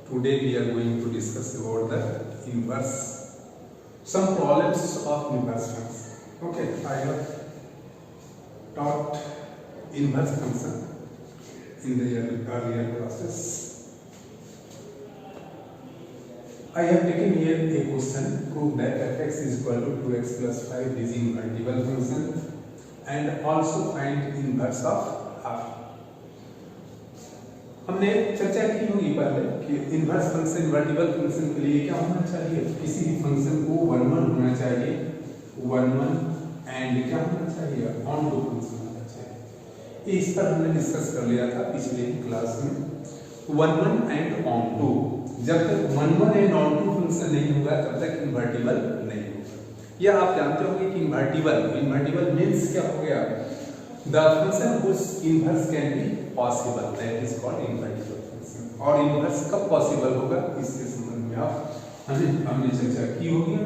Today we are going to discuss about the inverse, some problems of inverse function. Okay, I have taught inverse function in the earlier classes. I have taken here a question: prove that fx is equal to 2x plus 5 is invertible function and also find inverse of r. हमने चर्चा की होगी पहले कि inverse function invertible function के लिए क्या होना चाहिए, किसी भी फंक्शन को 1 1 होना चाहिए, 1 1 एंड क्या होना चाहिए, ऑन टू फंक्शन होना चाहिए। इस पर हमने डिस्कस कर लिया था पिछले क्लास में, 1 1 एंड ऑन टू। जब तक 1 1 एंड ऑन टू फंक्शन नहीं होगा तब तक इनवर्टिबल नहीं होगा। या आप जानते होंगे कि इनवर्टिबल मींस क्या हो गया, the function whose inverse can be possible, that is called invertible function। और inverse कब possible होगा इसके संबंध में आप हमने चर्चा की होगी।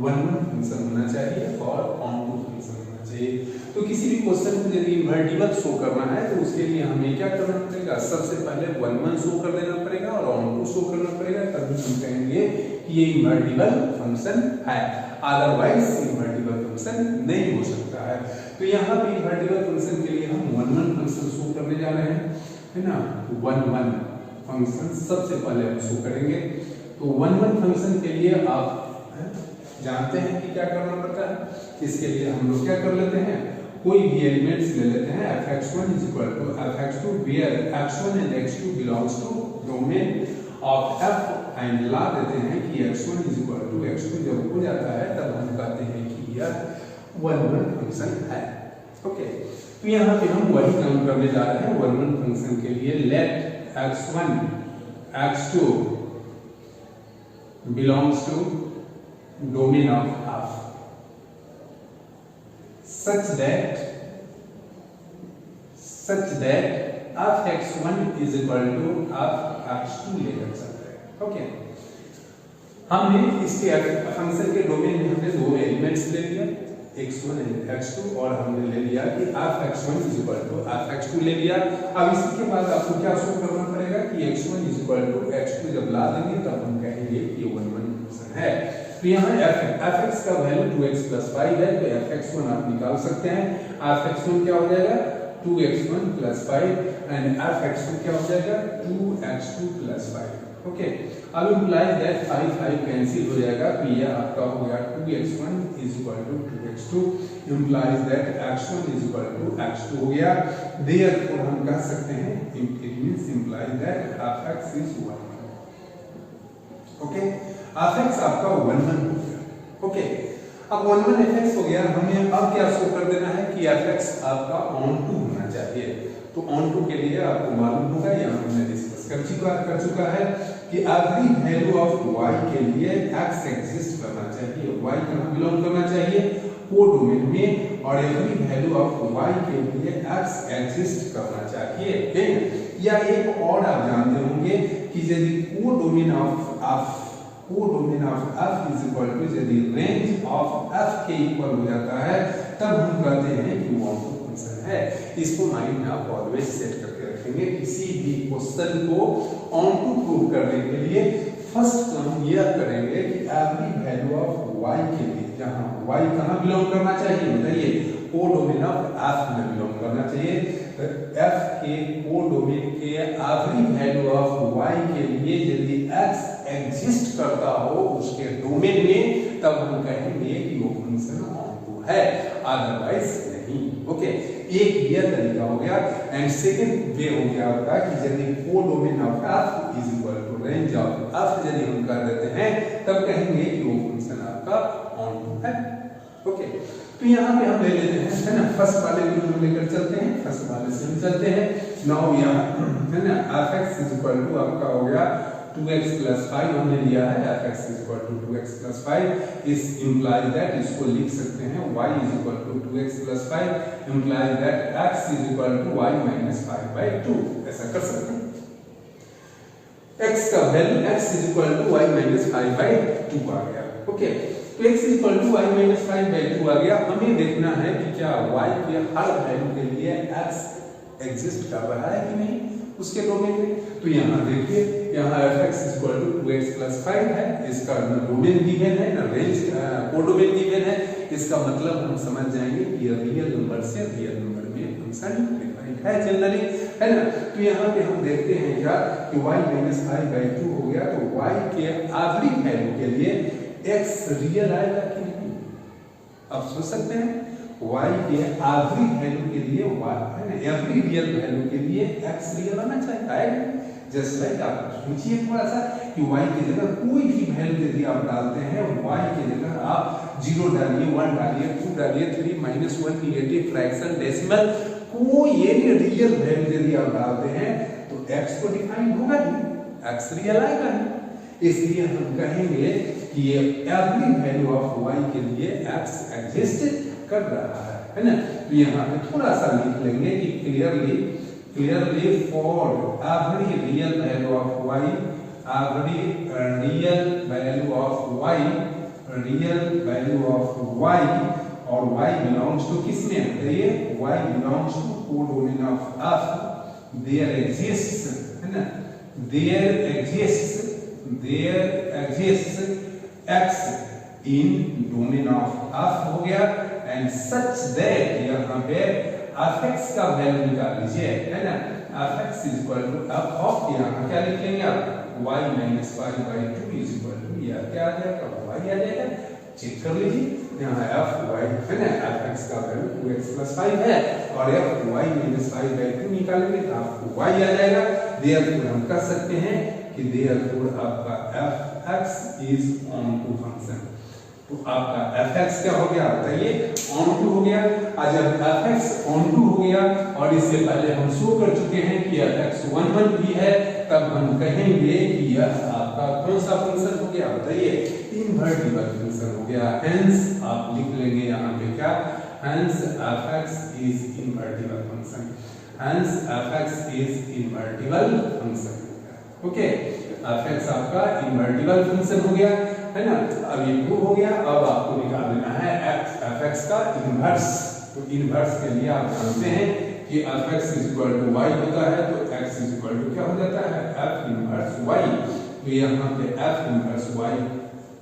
1 1 फंक्शन होना चाहिए और ऑन टू फंक्शन होना चाहिए। तो किसी भी क्वेश्चन को यदि इनवर्टिबल शो करना है तो उसके लिए हमें क्या करना पड़ेगा, सबसे पहले 1 1 शो कर देना पड़ेगा और ऑन टू शो करना पड़ेगा, तभी हम कहेंगे कि ये इनवर्टिबल फंक्शन है। अदरवाइज इनवर्टिबल फंक्शन नहीं हो सकता है। तो यहाँ पे इनवर्टिबल फंक्शन के लिए हम 1 1 फंक्शन शो करने जा रहे हैं, है ना। 1 1 फंक्शन सबसे पहले हम शो करेंगे। तो 1 1 फंक्शन के लिए आप जानते हैं कि क्या करना पड़ता है। इसके लिए हम लोग क्या कर लेते हैं, कोई भी एलिमेंट्स ले लेते हैं, fx1 is equal to fx2 where x1 and x2 belongs to domain of f and ला देते हैं कि x1 is equal to x2 जब हो जाता है तब हम कहते हैं कि यह 1 1 फंक्शन है। ओके, तो यहाँ पे हम वही काम करने जा रहे हैं 1 1 फंक्शन के लिए। Let x1 x2 belongs to domain of f such that f x1 is equal to f x2 लेकर चलते हैं। ओके, हमने इसके फंक्शन के डोमेन में हमने दो एलिमेंट्स ले लिया, x1 और x2, और हमने ले लिया कि f x1 is equal to f x2 ले लिया। अब इसी के बाद आपको क्या शो करना पड़ेगा कि x1 is equal to x2 जब ला देंगे तब हम कहेंगे कि 1 1 फंक्शन है। तो यहाँ fx का वैल्यू 2x plus 5 है, तो fx1 आप निकाल सकते हैं। fx1 क्या हो जाएगा 2x1 plus 5 एंड fx2 क्या हो जाएगा 2x2 plus 5। ओके, अब इम्प्लाइज दैट 5 5 कैंसिल हो जाएगा, तो ये आपका हो गया 2x1 is equal to 2x2 implies that x1 is equal to x2 हो गया। देयरफॉर हम कह सकते हैं it means implies that fx is 1 1। Okay, fx आपका 1 1 हो गया। ओके, अब 1 1 fx हो गया, हमें अब क्या शो कर देना है कि fx आपका ऑन टू होना चाहिए। तो ऑन टू के लिए आपको मालूम होगा, यहाँ हमने डिस्कस कर चुका है कि एवरी वैल्यू ऑफ y के लिए x एग्जिस्ट करना चाहिए। y कहाँ बिलोंग करना चाहिए, को डोमेन में, और एवरी वैल्यू ऑफ y के लिए x एग्जिस्ट करना चाहिए। या एक और आप जानते होंगे कि यदि को domain of f is equal to यदि रेंज ऑफ f के इक्वल हो जाता है तब हम कहते हैं कि वो ऑन टू फंक्शन है। इसको माइंड में आप ऑलवेज सेट करके रखेंगे। किसी भी क्वेश्चन को ऑन टू प्रूव करने के लिए फर्स्ट काम यह करेंगे कि एवरी वैल्यू ऑफ y के लिए, जहां y कहां बिलोंग करना चाहिए बताइए, को डोमेन ऑफ f में बिलोंग करना चाहिए। तो f के को डोमेन के एवरी वैल्यू ऑफ y के लिए यदि x एग्जिस्ट करता हो उसके डोमेन में तब हम कहेंगे कि वो फंक्शन ऑन टू है, अदरवाइज नहीं। ओके, एक यह तरीका हो गया। एंड सेकंड वे हो गया आपका कि यदि को domain of f is equal to range of f यदि हम कर देते हैं तब कहेंगे कि वो फंक्शन आपका ऑन टू है। ओके, तो यहाँ पे हम ले लेते हैं, है ना, फर्स्ट वाले को हम लेकर चलते हैं, फर्स्ट वाले से हम चलते हैं। नाउ यहाँ है ना fx इज इक्वल टू आपका हो गया 2x plus 5 हमने लिया है, fx is equal to 2x plus 5 इस implies that इसको लिख सकते हैं y is equal to 2x plus 5 implies that x is equal to y minus 5 by 2, ऐसा कर सकते हैं। x का value x is equal to y minus 5 by 2 आ गया। ओके, तो x is equal to y minus 5 by 2 आ गया। हमें देखना है कि क्या y के हर वैल्यू के लिए x एग्जिस्ट कर रहा है कि नहीं उसके डोमेन में। तो यहाँ देखिए यहाँ fx equal to 2x plus 5 है, इसका ना डोमेन गिवन है ना रेंज कोडोमेन गिवन है, इसका मतलब हम समझ जाएंगे कि ये रियल नंबर से रियल नंबर में फंक्शन डिफाइंड है जनरली, है ना। तो यहाँ पे हम देखते हैं क्या कि y माइनस 5/2 हो गया, तो y के आखिरी वैल्यू के लिए x रियल आएगा कि नहीं, आप सोच सकते हैं y के आखिरी वैल्यू के लिए y है ना एवरी रियल वैल्यू के लिए x रियल आना चाहिए, आएगा। जस्ट लाइक आप सोचिए थोड़ा सा कि y की जगह कोई भी वैल्यू यदि आप डालते हैं, y की जगह आप 0 डालिए, 1 डालिए, 2 डालिए, 3 -1 नेगेटिव फ्रैक्शन डेसिमल कोई एनी रियल वैल्यू यदि आप डालते हैं तो x को डिफाइन होगा ही, x रियल आएगा ही। इसलिए हम कहेंगे कि ये एवरी वैल्यू ऑफ y के लिए x एग्जिस्ट कर रहा है ना। तो यहाँ पे थोड़ा सा लिख लेंगे कि clearly for every real value of y, every real value of y और y बिलोंग्स टू किसमें बताइए, y belongs to codomain of f, there exists है ना, there exists x in domain of f हो गया, एंड सच दैट यहाँ पे fx का वैल्यू निकाल लीजिए, है ना, fx is equal to f of, यहाँ क्या लिखेंगे आप y minus 5/2 is equal to, यह क्या आ जाएगा y आ जाएगा, चेक कर लीजिए यहाँ f y है ना, fx का वैल्यू 2x प्लस 5 है और f y माइनस 5/2 निकालेंगे तो आपको y आ जाएगा। देयरफॉर हम कह सकते हैं कि देयरफॉर आपका fx is onto function, तो आपका fx क्या हो गया बताइए, ऑन टू हो गया। आज जब fx ऑन टू हो गया और इससे पहले हम शो कर चुके हैं कि fx 1 भी है, तब हम कहेंगे कि यह आपका कौन सा फंक्शन हो गया बताइए, इनवर्टिबल फंक्शन हो गया। हेंस आप लिख लेंगे यहाँ पे क्या, hence fx is invertible function, hence fx is invertible function. Okay, fx आपका इनवर्टिबल फंक्शन हो गया, है ना। अब ये प्रूव हो गया, अब आपको निकाल लेना है fx का इनवर्स। तो इनवर्स के लिए आप जानते हैं कि fx is equal to y होता है, तो x इज इक्वल टू क्या हो जाता है, f इनवर्स y। तो यहाँ पे f इनवर्स y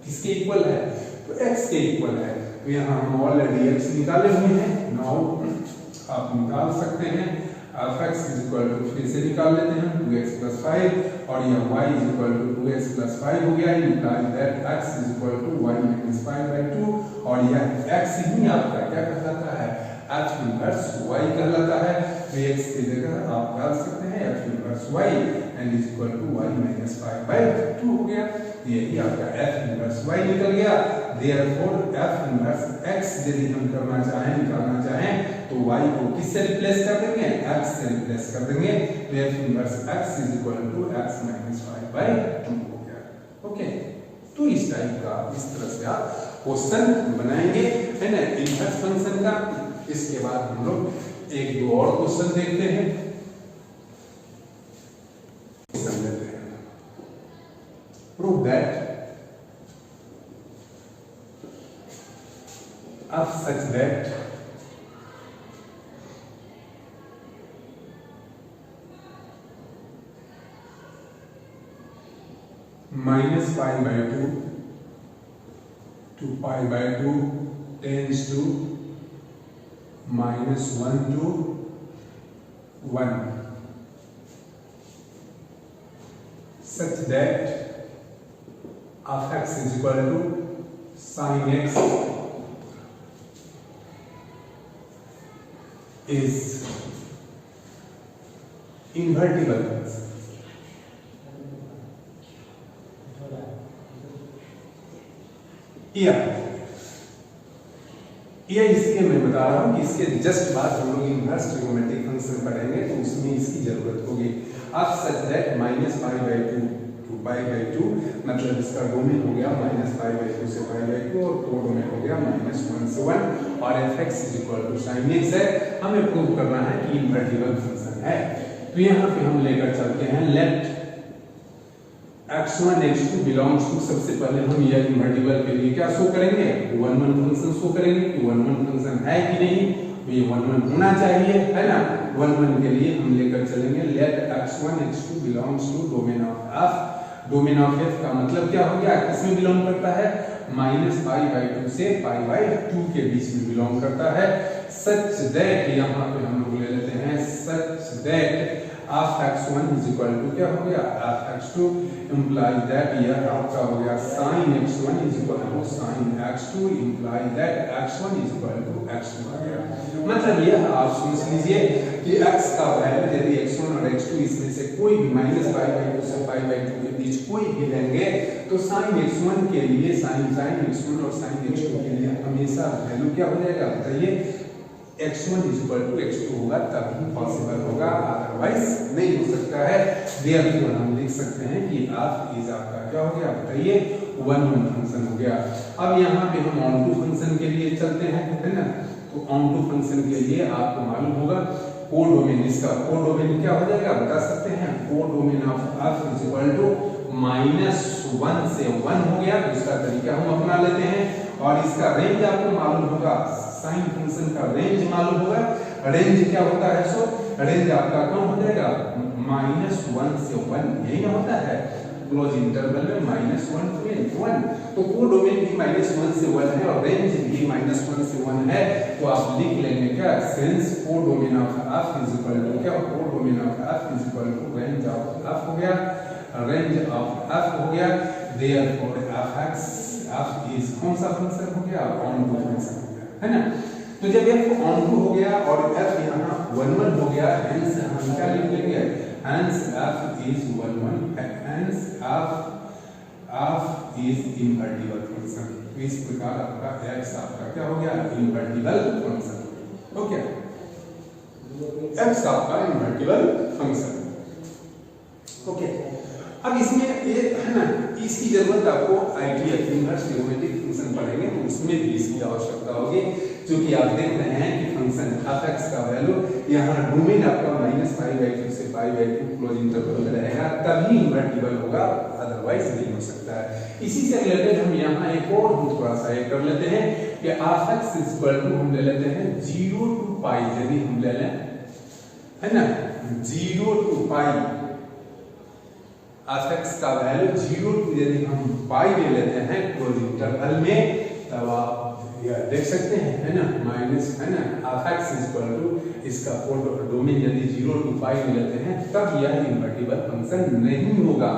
किसके इक्वल है, तो x के इक्वल है। तो यहाँ हम ऑलरेडी x निकाले हुए हैं, नाउ आप निकाल सकते हैं fx इज इक्वल टू, फिर से निकाल लेते हैं 2x प्लस 5 और यह y is equal to 2x plus 5 हो गया, implies that x is equal to y minus 5/2 और यह x ही आपका क्या कहलाता है, f इनवर्स y कहलाता है। तो x की जगह आप डाल सकते हैं f inverse y and is equal to y minus 5/2 हो गया, यही आपका f इनवर्स y निकल गया। देयरफॉर f इनवर्स x यदि हम करना चाहें, निकालना चाहें तो y को किससे रिप्लेस कर देंगे, x से रिप्लेस कर देंगे, तो f inverse x is equal to x minus 5/2 हो गया। ओके, तो इस टाइप का इस तरह से आप क्वेश्चन बनाएंगे, है ना, इनवर्स फंक्शन का। इसके बाद हम लोग एक दो और क्वेश्चन देखते हैं, prove that of such that minus pi/2 to pi/2 tends to -1 to 1 such that f(x) is equal to sin x is invertible function। ये इसके मैं बता रहा हूँ कि इसके जस्ट बाद हम लोग इनवर्स ट्रिगोनोमेट्रिक फंक्शन पढ़ेंगे, तो उसमें इसकी जरूरत होगी। अब such that -pi/2 to pi/2 मतलब इसका डोमेन हो गया -pi/2 से pi/2 और कोडोमेन हो गया -1 से 1 और fx is equal to sin x है। हमें प्रूव करना है कि इनवर्टिबल फंक्शन है। तो यहाँ पे हम लेकर चलते हैं late x1 x2 belongs to, सबसे पहले हम यह इनवर्टिबल के लिए क्या शो करेंगे, 1 1 फंक्शन शो करेंगे कि 1 1 फंक्शन है कि नहीं। ये 1 1 होना चाहिए, है ना। 1 1 के लिए हम लेकर चलेंगे let x1 x2 belongs to domain of f। Domain of f का मतलब क्या हो गया, किसमें बिलोंग करता है, -π/2 से π/2 के बीच में बिलोंग करता है। सच दैट यहाँ पे हम लोग ले लेते हैं such that f x1 is equal to क्या हो गया f x2 इम्प्लाई दैट यह आपका हो गया sin x1 is equal to sin x2 imply that x1 is equal to x2 आ गया। मतलब यह आप समझ लीजिए कि x का वैल्यू यदि x1 और x2 इसमें से कोई भी -π/2 से π/2 के बीच कोई भी लेंगे तो sin x1 के लिए sin x1 और sin x2 के लिए हमेशा वैल्यू क्या हो जाएगा बताइए, x1 is equal to x2 होगा तभी पॉसिबल होगा, अदरवाइज नहीं हो सकता है। देयरफॉर हम लिख सकते हैं कि f इज आपका क्या हो गया बताइए 1 1 फंक्शन हो गया। अब यहाँ पे हम ऑन टू फंक्शन के लिए चलते हैं, है ना। तो ऑन टू फंक्शन के लिए आपको मालूम होगा कोडोमेन, इसका कोडोमेन क्या हो जाएगा बता सकते हैं, codomain of f is equal to -1 से 1 हो गया। दूसरा तरीका हम अपना लेते हैं और इसका रेंज आपको मालूम होगा, साइन फंक्शन का रेंज मालूम होगा। रेंज क्या होता है, सो रेंज आपका कौन हो जाएगा -1 से 1, यही ना होता है क्लोज इंटरवल में -1 to 1। तो कोडोमेन भी -1 से 1 है और रेंज भी -1 से 1 है। तो आप लिख लेंगे क्या, since codomain of f is equal to क्या, codomain of f is equal to range of f हो गया, रेंज ऑफ f हो गया। देयरफॉर f इज कौन सा फंक्शन हो गया, ऑन टू फंक्शन हो गया, है ना। तो जब f ऑन टू हो गया और f यहाँ 1 1 हो गया, हेंस हम क्या लिख लेंगे, hence f is 1 1, hence f is invertible function. इस प्रकार आपका x आपका क्या हो गया, इनवर्टिबल फंक्शन। ओके, x आपका इनवर्टिबल फंक्शन। ओके, अब इसमें ये है ना, इसकी जरूरत आपको आइडियल इनवर्स ट्रिगोनोमेट्रिक फंक्शन पढ़ेंगे तो उसमें भी इसकी आवश्यकता होगी, क्योंकि आप देख रहे हैं कि फंक्शन f(x) का वैल्यू यहाँ डोमेन आपका -π/2 से π/2 क्लोज इंटरवल में रहेगा तभी इनवर्टिबल होगा, अदरवाइज नहीं हो सकता है। इसी से रिलेटेड हम यहाँ एक और थोड़ा सा ये कर लेते हैं कि f(x) हम ले लेते हैं 0 to π, यदि हम ले लें, है ना, 0 to π f(x) का वैल्यू 0 to यदि हम π ले लेते हैं क्लोज इंटरवल में, तब आप यह देख सकते हैं, है ना, माइनस, है ना, f(x) इसका डोमेन यदि 0 to π ले लेते हैं तब यह इनवर्टिबल फंक्शन नहीं होगा,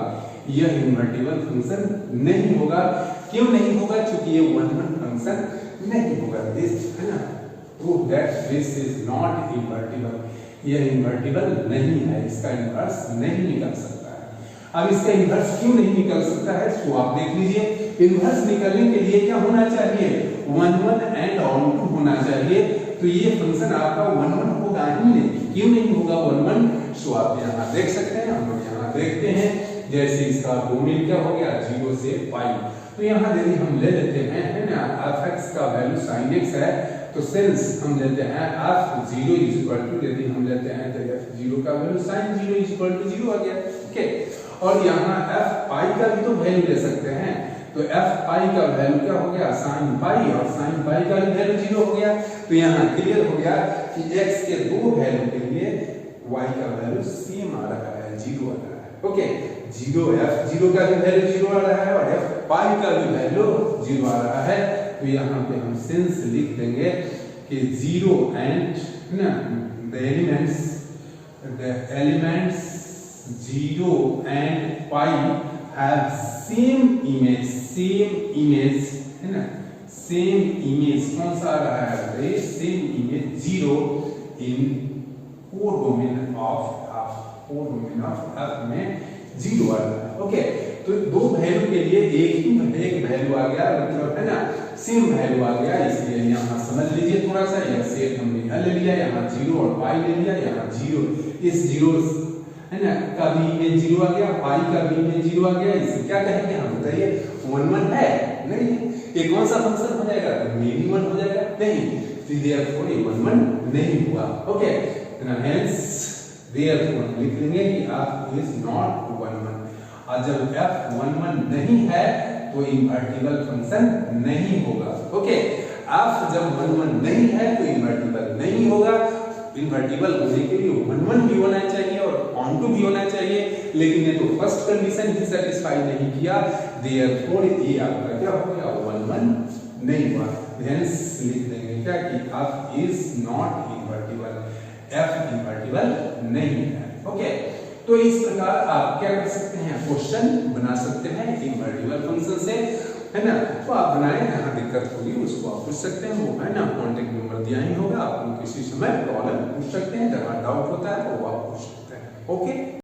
यह इनवर्टिबल फंक्शन नहीं होगा। क्यों नहीं होगा, क्योंकि ये 1 1 फंक्शन नहीं होगा। दिस, है ना, prove that this is not invertible, यह इनवर्टिबल नहीं है, इसका इनवर्स नहीं निकल सकता। अब इसका इन्वर्स क्यों नहीं निकल सकता है, तो आप देख लीजिए, इन्वर्स निकलने के लिए क्या होना चाहिए, 1 1 एंड ऑन टू होना चाहिए। तो ये फंक्शन आपका 1 1 होगा ही नहीं, क्यों नहीं होगा 1 1, तो आप यहाँ देख सकते हैं, हम लोग यहाँ देखते हैं, जैसे इसका डोमेन क्या हो गया 0 से π। तो यहाँ यदि हम ले लेते हैं, है ना, f(x) का वैल्यू sin x है, तो सिंस हम लेते हैं f(0) इज इक्वल टू, यदि हम लेते हैं तो f(0) का value sin 0 is equal to 0 आ गया। ओके, और यहाँ f(π) का भी तो वैल्यू ले सकते हैं, तो f(π) का वैल्यू क्या हो गया sin π, और sin π का भी वैल्यू 0 हो गया। तो यहाँ क्लियर हो गया कि x के दो वैल्यू के लिए y का वैल्यू सेम आ रहा है, 0 आ रहा है। ओके, 0 f(0) का भी वैल्यू 0 आ रहा है और f(π) का भी वैल्यू 0 आ रहा है। तो यहाँ पे हम सिंस लिख देंगे कि 0 एंड ना the elements 0 and π have same image, है ना, same image कौन सा आ रहा है, same image 0 in codomain of f, codomain of f में 0 आ रहा है। ओके, तो दो वैल्यू के लिए एक वैल्यू आ गया, मतलब, है ना, सेम वैल्यू आ गया, इसलिए यहाँ समझ लीजिए थोड़ा सा, यह सेट हमने यहाँ ले लिया, यहाँ 0 और π ले लिया, यहाँ 0, इस 0 है ना का भी इमेज 0 आ गया, पाई का भी इमेज 0 आ गया। इसे क्या कहेंगे हम बताइए, 1 1 है नहीं, ये कौन सा फंक्शन हो जाएगा, मेनी 1 हो जाएगा नहीं, तो देयरफॉर ये 1 1 नहीं हुआ। ओके, हेंस देयरफॉर लिख लेंगे कि f इज नॉट 1 1, और जब f 1 1 नहीं है तो इन्वर्टिबल फंक्शन नहीं होगा। ओके, f जब 1 1 नहीं है तो इन्वर्टिबल नहीं होगा। इन्वर्टिबल होने के लिए 1 1 भी होना चाहिए और ऑन टू भी होना चाहिए, लेकिन ये तो फर्स्ट कंडीशन ही सेटिस्फाई नहीं किया, देयरफॉर ये आपका क्या हो गया, 1 1 नहीं हुआ। हेंस लिख देंगे क्या कि f is not invertible, f invertible नहीं है। ओके, तो इस प्रकार आप क्या कर सकते हैं, क्वेश्चन बना सकते हैं इन्वर्टिबल फंक्शन से, है ना। तो आप बनाए, जहां दिक्कत होगी उसको आप पूछ सकते हैं, वो है ना कांटेक्ट नंबर दिया ही होगा, आप किसी समय प्रॉब्लम पूछ सकते हैं, जहां डाउट होता है वो आप पूछ सकते हैं। ओके।